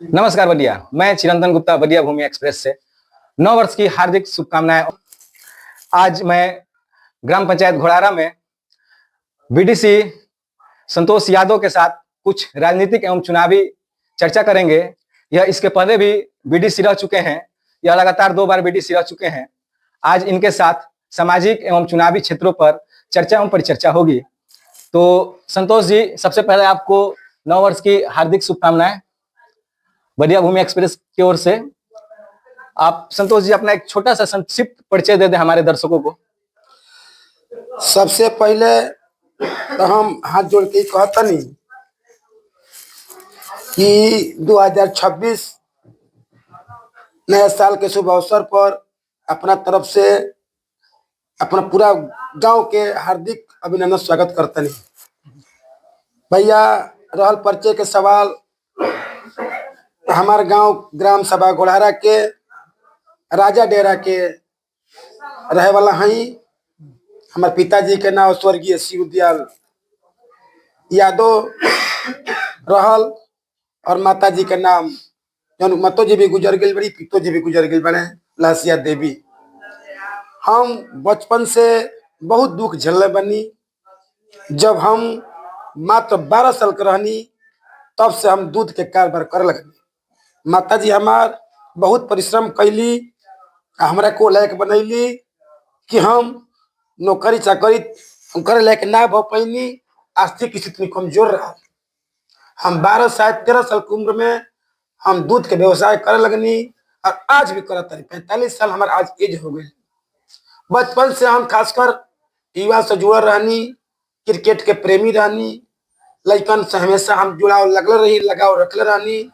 नमस्कार बलिया, मैं चिरंतन गुप्ता बलिया भूमि एक्सप्रेस से 9 वर्ष की हार्दिक शुभकामनाएं। आज मैं ग्राम पंचायत घोड़ारा में बीडीसी संतोष यादव के साथ कुछ राजनीतिक एवं चुनावी चर्चा करेंगे। यह इसके पहले भी बीडीसी रह चुके हैं, यह लगातार 2 बार बीडीसी रह चुके हैं। आज इनके साथ सामाजिक एवं चुनावी क्षेत्रों पर चर्चा एवं परिचर्चा होगी। तो संतोष जी, सबसे पहले आपको 9 वर्ष की हार्दिक शुभकामनाएं बलिया भूमि एक्सप्रेस की ओर से। आप संतोष जी अपना एक छोटा सा संक्षिप्त परिचय दे दें हमारे दर्शकों को। सबसे पहले तो हम हाथ जोड़ के कहतनी कि 2026 नए साल के शुभ अवसर पर अपना तरफ से अपना पूरा गांव के हार्दिक अभिनंदन स्वागत करतनी। भैया रहल परिचय के सवाल, हमारे गांव ग्राम सभा घोड़ारा के राजा डेरा के रहे वाला हई। हमारे पिताजी के नाम स्वर्गीय शिव दयाल यादव रहल और माता जी के नाम जौन मतो जी भी गुजर गई बड़ी, पितो जी भी गुजर गई बने, लासिया देवी। हम बचपन से बहुत दुख झेलने बनी। जब हम मात्र 12 साल के रहनी तब से हम दूध के कारोबार कर लगनी। माता जी हमार बहुत परिश्रम कैली, हमरा को लायक बनैली कि हम नौकरी चाकरी करे लायक ना भ पैनी। आर्थिक स्थिति कमजोर रहा। हम 12 साल 13 साल की उम्र में हम दूध के व्यवसाय करे लगनी और आज भी करत रही। 45 साल हमारे आज एज हो गई। बचपन से हम खासकर युवा से जुड़ल रहनी, क्रिकेट के प्रेमी रहनी। लड़कन से हमेशा हम जुड़ाव लगल रही, लगाव रखले रहनी।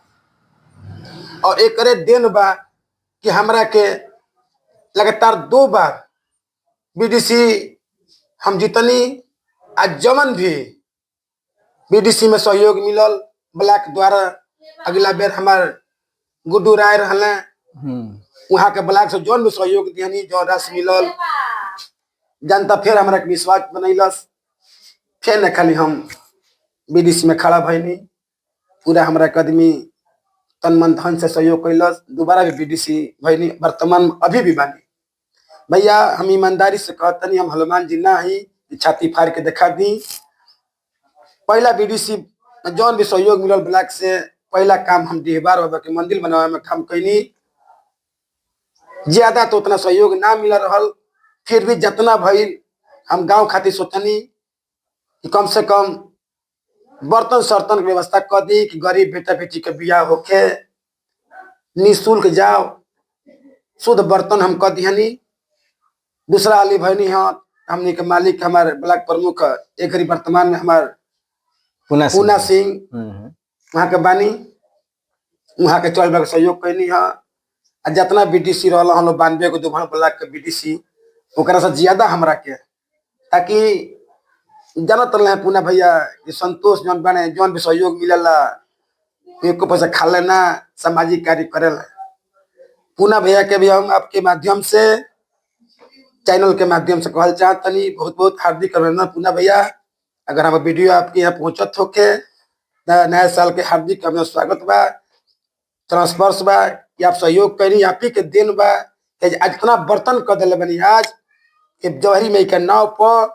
और एक दिन बा कि हमरा के लगातार 2 बार बीडीसी हम जीतनी। आज जमन भी बीडीसी में सहयोग मिलल ब्लॉक द्वारा, अगला बेर हमार गुड्डू राय रहले, वहाँ के ब्लॉक से जौन भी सहयोग दिहनी, जो रस मिलल, जनता फिर हमरा के विश्वास बनैलस। फिर न खाली हम बीडीसी में खड़ा भैनी। पूरा हमरा के आदमी तन मन धन से सहयोग कैलस। दोबारा भी बीडीसी भैनी, वर्तमान अभी भी बानी। भैया हम ईमानदारी से कहतनी, हम हनुमान जी ना ही छाती फाड़ के दिखा दी। पहला बीडीसी जौन भी सहयोग मिलल ब्लॉक से, पहला काम हम डिहबार बाबा के मंदिर बनावे में काम कैनी। ज्यादा तो उतना सहयोग ना मिल रहल, फिर भी जितना भइल हम गांव खातिर सोचनी कि कम से कम बर्तन सर्तन के व्यवस्था कर दी कि गरीब बेटा बेटी के बियाह होके निःशुल्क जाओ, शुद्ध बर्तन हम कर दिहनी। दूसरा अली भैनी हाँ, हमने के मालिक हमारे ब्लॉक प्रमुख एक घड़ी वर्तमान में हमारे पूना सिंह वहाँ के बानी, वहाँ के चल के सहयोग कैनी हाँ। जितना बीडीसी रहल हम लोग 92 को दुभन ब्लॉक के बीडीसी, ओकरा से ज्यादा हमरा के, ताकि जानत रहे पूना भैया कि संतोष जौन बने जौन भी सहयोग मिलेला एको पैसा खा लेना, सामाजिक कार्य करेला। पूना भैया के भी हम आपके माध्यम से, चैनल के माध्यम से कहल चाहतनी, बहुत बहुत हार्दिक अभिनंदन पूना भैया। अगर हम वीडियो आपके यहाँ पहुंचत होके, नए साल के हार्दिक अभिनंदन स्वागत बा, ट्रांसफर्स बा कि आप सहयोग करी, आप ही के दिन बा। आज इतना बर्तन कर दिले बनी आज कि जवाहरी में के नाव पर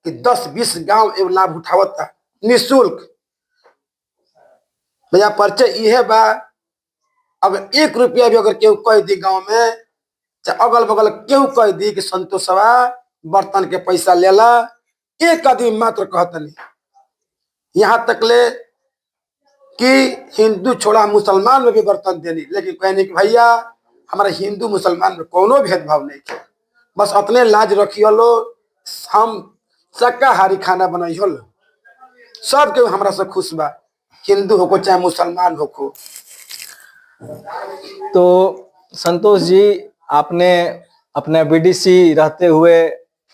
कि 10-20 गांव एवं लाभ उठावता निःशुल्क। भैया परिचय इहे बा, अगर 1 रुपया भी अगर केहू कह दी गांव में, चाहे अगल बगल केहू कह दी कि संतोषवा बर्तन के पैसा लेला, एक आदमी मात्र कहतनी। यहाँ तक ले कि हिंदू छोड़ा मुसलमान में भी बर्तन देनी, लेकिन कहने कि भैया हमारा हिंदू मुसलमान में कोनो भेदभाव नहीं है, बस अपने लाज रखियो लो, हम शाकाहारी खाना बनाइयो लो, सब के हमरा से खुश बा, हिंदू हो को चाहे मुसलमान हो को। तो संतोष जी, आपने अपना बीडीसी रहते हुए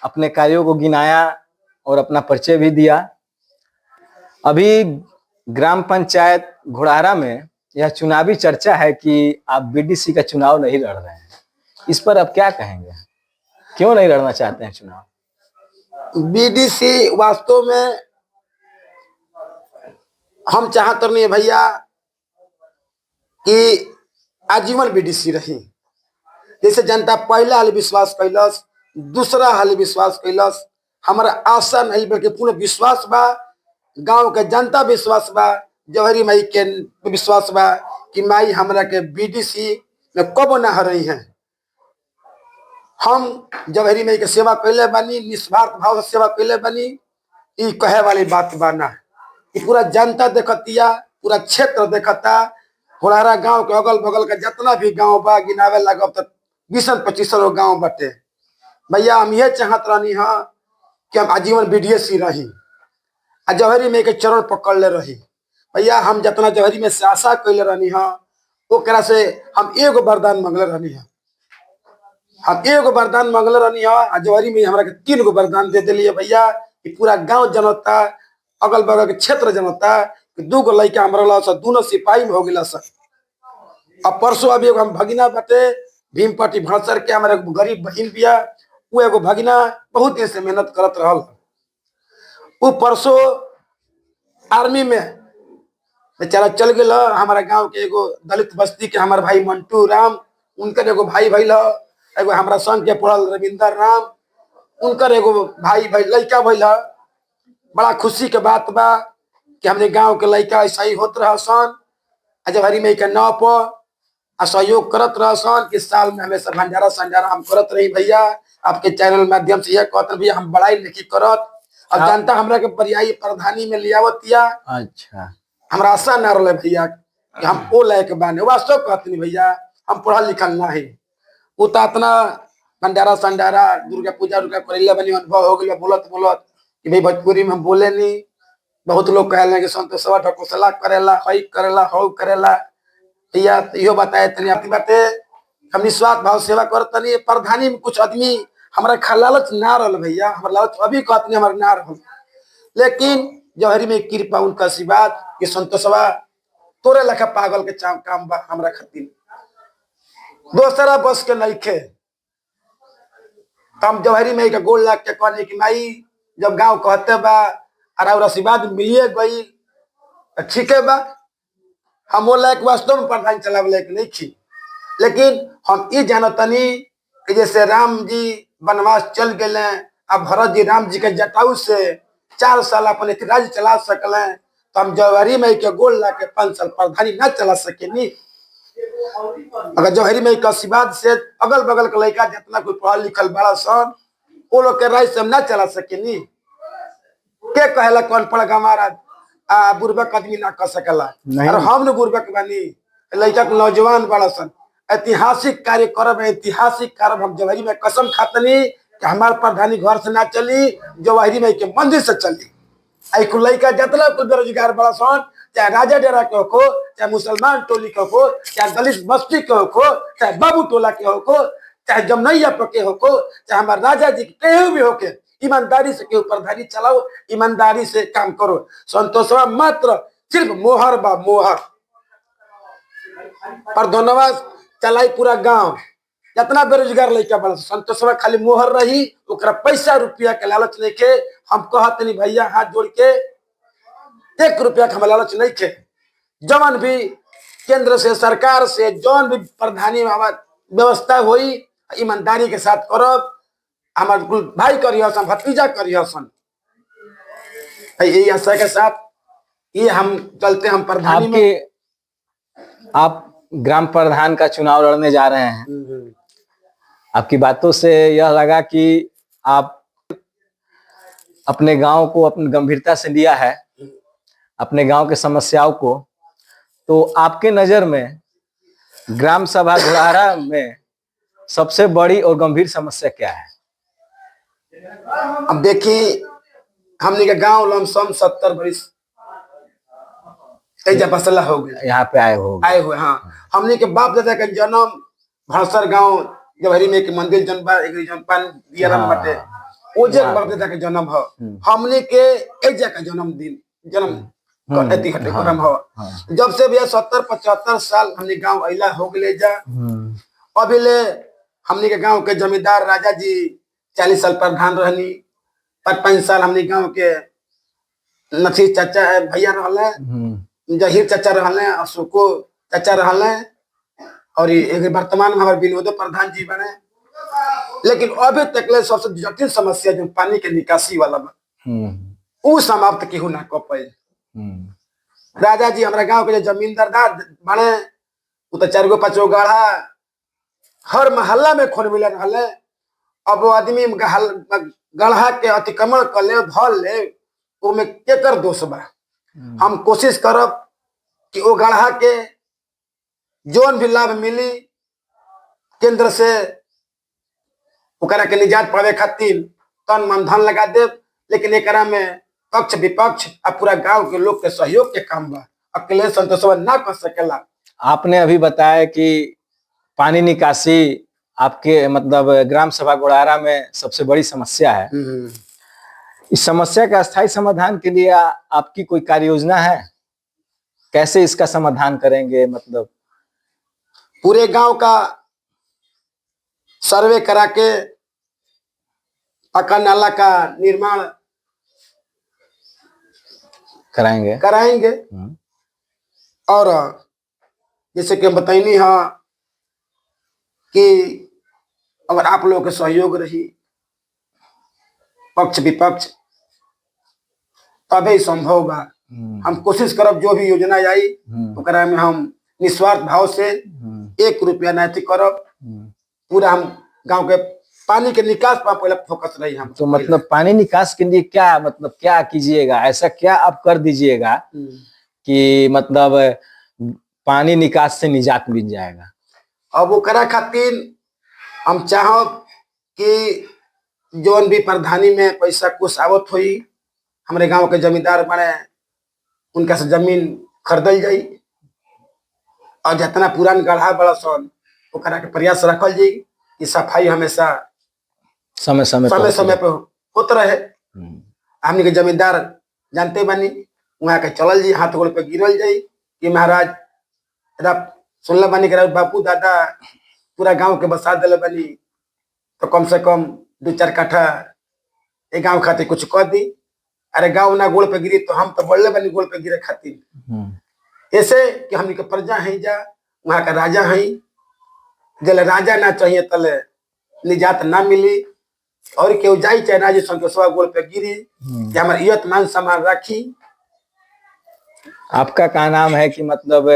अपने कार्यों को गिनाया और अपना परिचय भी दिया। अभी ग्राम पंचायत घोड़ारा में यह चुनावी चर्चा है कि आप बीडीसी का चुनाव नहीं लड़ रहे हैं, इस पर आप क्या कहेंगे? क्यों नहीं लड़ना चाहते हैं चुनाव? बीडीसी वास्तव में हम चाहते नहीं भैया कि आजीवन बीडीसी रही। जैसे जनता पहला हाल विश्वास कैलस, दूसरा हाल विश्वास कैलस, हमारा आशा नहीं बल्कि पूर्ण विश्वास बा, गांव के जनता विश्वास बा, जौहरी माई के विश्वास बा कि माई हमरा के बीडीसी में कब ना हरई है। हम जौहरी माई के सेवा कैले बानी, निस्वार्थ भाव से सेवा कैले बानी। ई कहे वाली बात बा ना, कि पूरा जनता देखतिया, पूरा क्षेत्र देखता, होलारा गांव के अगल बगल के जितना भी गांव बा गिनावे लगब तो 20-25 गांव बटे। भैया हम ये चाहत रहनी हाँ कि हम आजीवन बीडीएसी रही, आ जौहरी में के चरण पकड़ ले रही। भैया हम जितना जौहरी में से आशा कैले रहनी हाँ, ओकरा से हम एगो वरदान मंगले रहनी हाँ। हम एगो वरदान मंगले रहनी हाँ, आ जौहरी में हमरा के 3 गो वरदान दे दिलिए भैया, कि पूरा गांव जनता, अगल बगल के क्षेत्र जनता, कि 2 गो लड़का हमरा ला दोनों सिपाही में हो गया सब। अब परसों अभी एगो हम भगिना बटे भीमपट्टी भड़सर के, हमारे गरीब बहन बिया, वो एगो भगिना बहुत दिन से मेहनत करत रहल। वो परसों आर्मी में बेचारा चल गया। हमारा गांव के एगो दलित बस्ती के हमारे भाई मंटू राम, उनकर एगो भाई भैल, एगो हमारा संग के पढ़ल रविंदर राम, उनकर एगो भाई लड़का भैल। बड़ा खुशी के बात बा कि हमने गांव के लड़का ऐसा ही होत रहा सन, जौहरी माई के नाव पर सहयोग करत रह सन, कि साल में हमेशा भंडारा संडारा हम करत रही। भैया आपके चैनल माध्यम से यह कहते भैया हम बड़ाई नहीं करत, और जनता हमरा के पर्यायी प्रधानी में लियावतिया। अच्छा, हमरा आशा ना रहे भैया कि हम ओ लायक बाने, वास्तव कहते नहीं भैया हम पढ़ल लिखल ना है। वो तो इतना भंडारा संडारा दुर्गा पूजा करे बनी अनुभव हो गया बोलत बोलत, कि भाई भोजपुरी में हम बोले नहीं। बहुत लोग कहले कि संतोषवा ढकोसला करेला, हई करेला, हौ करेला। भैया यो बताए तनी अपनी बातें, हम निस्वार्थ भाव सेवा करतनी। प्रधानी में कुछ आदमी हमारा लालच ना रहल भैया, हमारा लालच अभी कहतनी हमारा ना रहल, लेकिन जौहरी में कृपा उनका आशीर्वाद कि संतोषवा तोरे लखा पागल के काम बा हमरा खातिर, दोसरा बस के नहीं खे। हम जौहरी में के गोल लाग के कहने कि माई जब गांव कहते बा और आशीर्वाद मिलिए गई ठीक है बा, हम वो लायक वास्तव में प्रधान चलावे लायक नहीं थी। लेकिन हम ये जानतनी कि जैसे राम जी वनवास चल गए, अब भरत जी राम जी के जटाऊ से 4 साल अपन राज्य चला सकले, तो हम जौहरी माई के गोल ला के 5 साल प्रधानी ना चला सके नी। अगर जौहरी माई के आशीर्वाद से अगल बगल के लड़का जितना कोई पढ़ल लिखल बड़ा सन, वो लोग के राय से हम ना चला सके नी। के कहला कौन पढ़ हमारा बुर्बक आदमी ना कर सकला, और हम न बुर्बक बानी, लड़का के नौजवान बड़ा सन। ऐतिहासिक कार्य करब, ऐतिहासिक कार्य हम जौहरी में कसम खातनी कि हमार प्रधानी घर से ना चली, जौहरी में के मंदिर से चली। आई कुल लड़का जितना कुल बेरोजगार बड़ा सन, चाहे राजा डेरा के हो, चाहे मुसलमान टोली के हो, चाहे दलित बस्ती के हो, चाहे बाबू टोला के हो, चाहे जमनैया पके हो, चाहे हमारे राजा जी के भी होके, ईमानदारी से के प्रधानी चलाओ, ईमानदारी से काम करो। संतोषवा मात्र सिर्फ मोहर बा, मोहर पर धन्यवाद चलाई पूरा गांव जितना बेरोजगार लड़का बड़ा संतोषवा खाली मोहर रही, ओकरा पैसा रुपया के लालच नहीं के। हम कहत नहीं भैया हाथ जोड़ के 1 रुपया के हम लालच नहीं के। जवन भी केंद्र से सरकार से जौन भी प्रधानी व्यवस्था हुई ईमानदारी के साथ करब। हमारे भाई करियसन, भतीजा करियसन, यही आशा के साथ ये हम चलते। हम प्रधानी में आप ग्राम प्रधान का चुनाव लड़ने जा रहे हैं। आपकी बातों से यह लगा कि आप अपने गांव को अपनी गंभीरता से लिया है, अपने गांव के समस्याओं को। तो आपके नजर में ग्राम सभा घोड़ारा में सबसे बड़ी और गंभीर समस्या क्या है? अब देखिए हमने के गांव लमसम 70 बरिस फसला हो गया, यहाँ पे आए हुए। हाँ, हमने के बाप दादा का जन्म भड़सर गांव जौहरी में के मंदिर जनपा दियाराम बटे, ओ जे बाप दादा का जन्म हो। हमने के एजा का जन्म एती हटे करम हो। जब से भैया 70-75 साल हमने गांव अइला हो गए जा। अभी ले हमने के गांव के जमींदार राजा जी 40 साल प्रधान रहनी, 5 साल हमने गांव के नथी चाचा भैया रहले, जहीर चाचा रहले, अशोको चाचा रहले और ये एक वर्तमान में हमारे विनोद प्रधान जी बने। लेकिन अभी तक ले सबसे जटिल समस्या जो पानी के निकासी वाला बा उ समाप्त केहू ना कर पाए। राजा जी हमारा गांव के जो जमींदार बने उ तो 4 गो 5 गो गाढ़ा हर मोहल्ला में खोल मिले रहले। अब वो आदमी गढ़ा के अतिक्रमण कर ले भर ले ओमे केकर दोष बा। हम कोशिश करब कि वो गढ़ा के जोन भी लाभ मिली केंद्र से ओकरा के निजात पावे खातिर तन मन धन लगा देव। लेकिन एकरा में पक्ष विपक्ष आ पूरा गांव के लोग के सहयोग के काम बा, अकेले संतोषवा ना कर सकेला। आपने अभी बताया कि पानी निकासी आपके मतलब ग्राम सभा गोड़ारा में सबसे बड़ी समस्या है। इस समस्या का स्थायी समाधान के लिए आपकी कोई कार्य योजना है? कैसे इसका समाधान करेंगे? मतलब पूरे गांव का सर्वे करा के पक्का नाला का निर्माण कराएंगे। और जैसे कि हम बताइनी है कि अगर आप लोगों के सहयोग रही पक्ष विपक्ष तभी संभव बा। हम कोशिश करब जो भी योजना आई ओकरा में हम निस्वार्थ भाव से 1 रुपया नहीं करब। पूरा हम गांव के पानी के निकास पर पहले फोकस रही हम। तो मतलब पानी निकास के लिए क्या मतलब क्या कीजिएगा? ऐसा क्या आप कर दीजिएगा कि मतलब पानी निकास से निजात मिल जाएगा? अब ओकरा खातिर हम चाहब कि जोन भी प्रधानी में पैसा कुछ आवत हुई हमारे गांव के जमींदार बने उनका से जमीन खरीदल जाई और जितना पुरान गढ़ा बड़ा सन ओकरा के प्रयास रखल जाई कि सफाई हमेशा समय पे होत रहे। हमने के जमींदार जानते बनी वहां के चलल जी हाथ गोड़ पे गिरल जाई कि महाराज सुनल बनी के बापू दादा पूरा गांव के बसा दिले बनी तो कम से कम 2-4 काठा एक गांव खातिर कुछ कर दी। अरे गांव ना गोड़ पे गिरी तो हम तो बढ़ले बनी गोड़ पे गिरे खातिर। ऐसे कि हमने के प्रजा है जा वहां का राजा है जल राजा ना चाहिए तले निजात ना मिली और केहू जाई चाहे ना जी संतोषवा गोड़ पे गिरी कि हमारे इज्जत मान सम्मान राखी। आपका क्या नाम है कि मतलब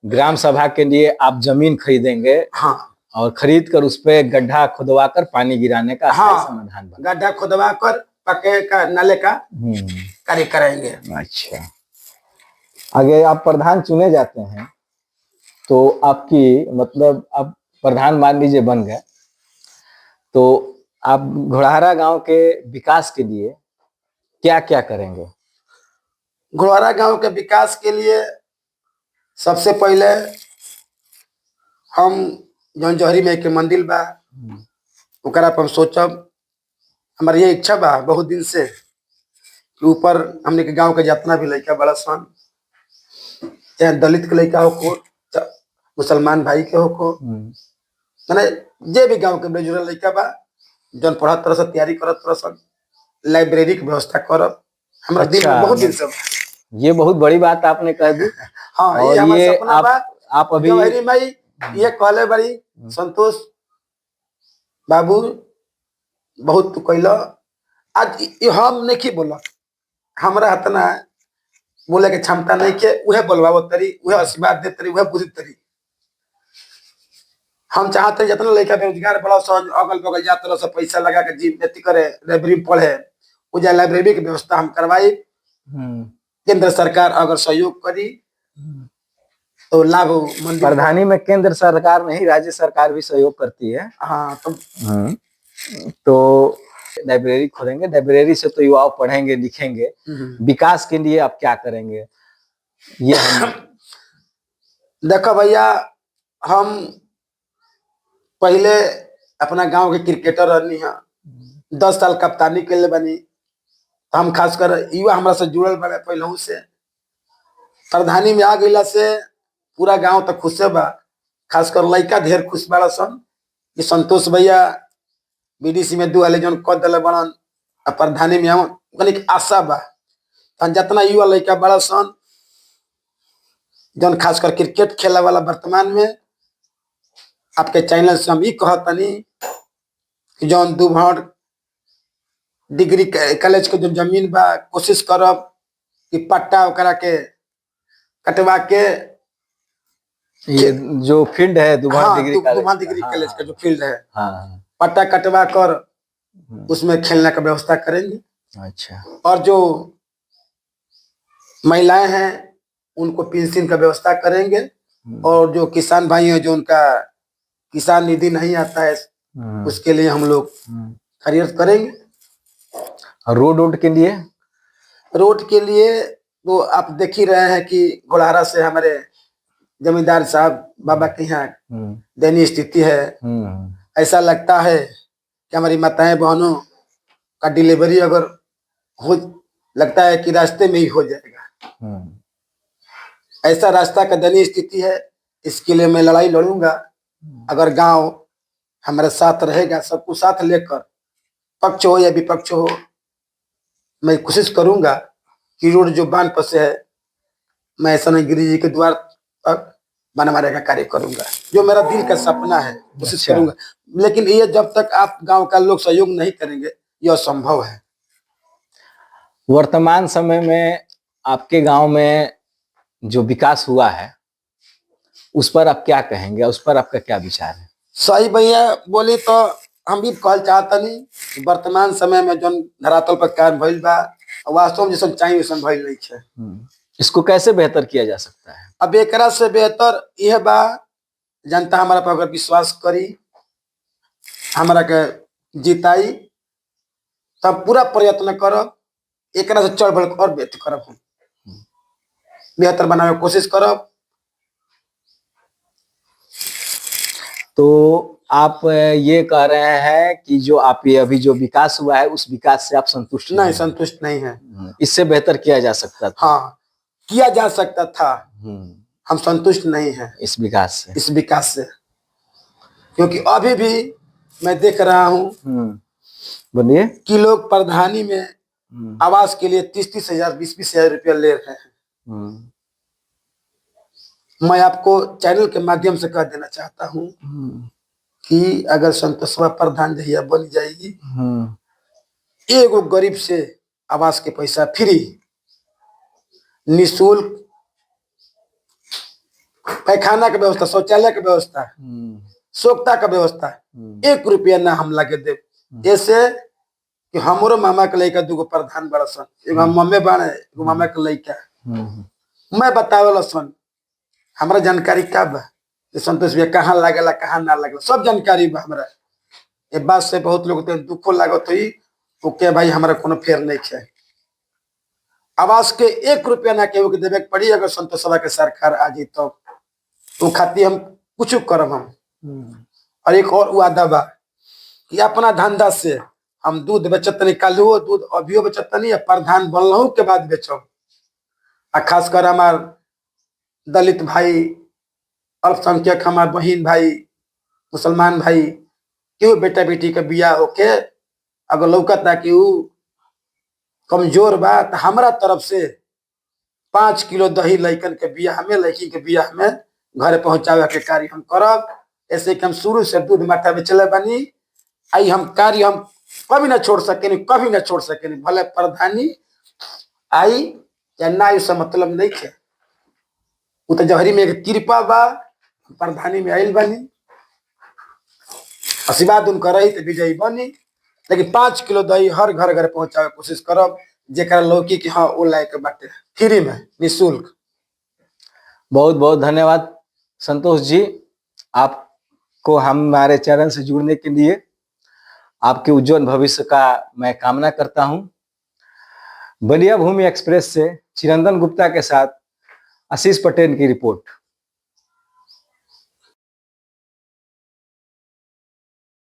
ग्राम सभा के लिए आप जमीन खरीदेंगे? हाँ, और खरीद कर उस पे गड्ढा खुदवा कर पानी गिराने का समाधान गड्ढा खुदवा कर पक्के का नाले का कार्य करेंगे। अच्छा, अगर आप प्रधान चुने जाते हैं तो आपकी मतलब आप प्रधान मान लीजिए बन गए तो आप घोड़ारा गांव के विकास के लिए क्या क्या करेंगे? घोड़ारा गांव के विकास के लिए सबसे पहले हम जौन जौहरी में के मंदिर बा ओकरा पर हम सोचब। हमारी ये इच्छा बा बहुत दिन से कि ऊपर हमने के गांव के जितना भी लड़का बड़ा सन चाहे दलित के लड़का हो मुसलमान भाई के हो मैंने जे भी गांव के जुड़ल लड़का बा जौन पढ़त तरह से तैयारी करत तरह सन लाइब्रेरी की व्यवस्था करब। हमारा दिल में बहुत दिन से ये बहुत बड़ी बात आपने कह दी। हाँ, और ये आप अभी भाई ये कहले बड़ी संतोष बाबू बहुत तू कहला आज हम नहीं बोला हमारा हतना बोले के क्षमता नहीं के उहे बोलवाओ तरी उहे आशीर्वाद दे तरी उहे बुद्धि तरी। हम चाहते जितना लड़का बेरोजगार बड़ा सन अगल बगल जाते रह पैसा लगा के जीवन करे लाइब्रेरी पढ़े उजा लाइब्रेरी की व्यवस्था हम करवाई। केंद्र सरकार अगर सहयोग करी तो लाभ प्रधानी में केंद्र सरकार नहीं राज्य सरकार भी सहयोग करती है। हाँ, तो लाइब्रेरी खोलेंगे, लाइब्रेरी से तो युवा पढ़ेंगे लिखेंगे। विकास के लिए आप क्या करेंगे ये देखो भैया हम पहले अपना गांव के क्रिकेटर रहनी है 10 साल कप्तानी के लिए बनी तो हम खासकर युवा हमारा से जुड़ल बने पहले से प्रधानी में आ गईला से पूरा गांव तक खुश बा। खासकर लड़का ढेर खुश बड़ा सन कि संतोष भैया बीडीसी में 2 वाले जौन कद दिले बड़न प्रधानी में हम आशा बा जितना युवा लड़का बड़ा सन जौन खासकर क्रिकेट खेला वाला वर्तमान में आपके चैनल से हम ई कहतनी कि जौन दुभर डिग्री कॉलेज के जो जमीन बा कोशिश करब कि पट्टा ओकरा के कटवा के ये जो फील्ड है दुभान डिग्री कॉलेज दुभान डिग्री का, कॉलेज का जो फील्ड है हाँ पट्टा कटवा कर उसमें खेलने का व्यवस्था करेंगे। अच्छा और जो महिलाएं हैं उनको पेंशन का व्यवस्था करेंगे। और जो किसान भाई हैं जो उनका किसान निधि नहीं आता है उसके लिए हम लोग खरीद करेंगे। और रोड रोड के लिए तो आप देख ही रहे हैं कि घोड़ारा से हमारे जमींदार साहब बाबा के यहाँ दयनीय स्थिति है। ऐसा लगता है कि हमारी माताएं बहनों का डिलीवरी अगर हो लगता है कि रास्ते में ही हो जाएगा। ऐसा रास्ता का दयनीय स्थिति है। इसके लिए मैं लड़ाई लड़ूंगा। अगर गांव हमारे साथ रहेगा, सबको साथ लेकर, पक्ष हो या विपक्ष हो, मैं कोशिश करूंगा कि रोड जो बांध फंसे है मैं ऐसा नहीं गिरी जी के द्वार तक बनवाने का कार्य करूंगा। जो मेरा दिल का सपना है कोशिश करूंगा। लेकिन ये जब तक आप गांव का लोग सहयोग नहीं करेंगे यह असंभव है। वर्तमान समय में आपके गांव में जो विकास हुआ है उस पर आप क्या कहेंगे, उस पर आपका क्या विचार है? सही भैया बोले तो हम भी कहल चाहता नहीं वर्तमान समय में जो धरातल पर कार्य भइल बा वास्तव में जैसा चाहिए वैसा भइल नहीं है। इसको कैसे बेहतर किया जा सकता है? अब एकरा से बेहतर यह बा जनता हमारा पर अगर विश्वास करी, हमारा के जिताई, तब पूरा प्रयत्न करब एकरा से चढ़ बढ़ और बेहतर करब, हम बेहतर बनावे की कोशिश करब। तो आप ये कह रहे हैं कि जो आप ये अभी जो विकास हुआ है उस विकास से आप संतुष्ट नहीं, संतुष्ट नहीं है। इससे बेहतर किया जा सकता था। हाँ, किया जा सकता था। हम संतुष्ट नहीं हैं इस विकास से, क्योंकि अभी भी मैं देख रहा हूँ बोलिए कि लोग प्रधानी में आवास के लिए 30-30 हजार 20-20 हजार रुपया ले रहे हैं। मैं आपको चैनल के माध्यम से कह देना चाहता हूँ कि अगर संतोषवा प्रधान जहिया बन जाएगी, एगो गरीब से आवास के पैसा फ्री, निःशुल्क पैखाना का व्यवस्था, शौचालय का व्यवस्था, सोखता का व्यवस्था, 1 रुपया ना हम लगे दे। ऐसे कि हमारो मामा के लड़का दूगो प्रधान बड़ा सन, एगो मम्मी बाड़े, एगो मामा के लड़का। मैं बतावल सन हमारा जानकारी का बा, संतोष भैया कहाँ लागेला कहाँ ना लागेला सब जानकारी बा हमरा। ये बात से बहुत लोग दुखो लागत हुई ओके भाई हमारा कोनो फेर नहीं है। आवास के 1 रुपया ना केहू के देवे पड़ी। अगर संतोषवा के सरकार आ जाए तो खातिर हम कुछ करब हम। और एक और वादा बा कि अपना धंधा से हम दूध बेचत नहीं, कालू दूध अभियो बेचत नहीं, प्रधान बनलहू के बाद बेचब। आ खासकर हमार दलित भाई, अल्पसंख्यक, हमार बहन भाई, मुसलमान भाई, क्यों बेटा बेटी के बियाह होके अगर लौकता कि कमजोर बा तो हमारा तरफ से 5 किलो दही लैकन के बियाह में, लड़की के बियाह में घर पहुंचावे के कार्य हम करब। ऐसे कि हम शुरू से दूध माठा बेचले बनी, आई हम कार्य हम कभी ना छोड़ सके, कभी ना छोड़ सके। भले प्रधानी आई या ना आई, उससे मतलब नहीं है। वो तो जहरी में एक कृपा बा, प्रधानी में आयल बनी, आशीर्वाद उनका रही तो विजयी बनी। लेकिन 5 किलो दही हर घर घर पहुंचावे कोशिश करब, जेकरा लौकी की हाँ वो लायक बाटे, फ्री में, निःशुल्क। बहुत बहुत धन्यवाद संतोष जी, आपको हमारे चैनल से जुड़ने के लिए। आपके उज्जवल भविष्य का मैं कामना करता हूं। बलिया भूमि एक्सप्रेस से चिरंतन गुप्ता के साथ आशीष पटेल की रिपोर्ट।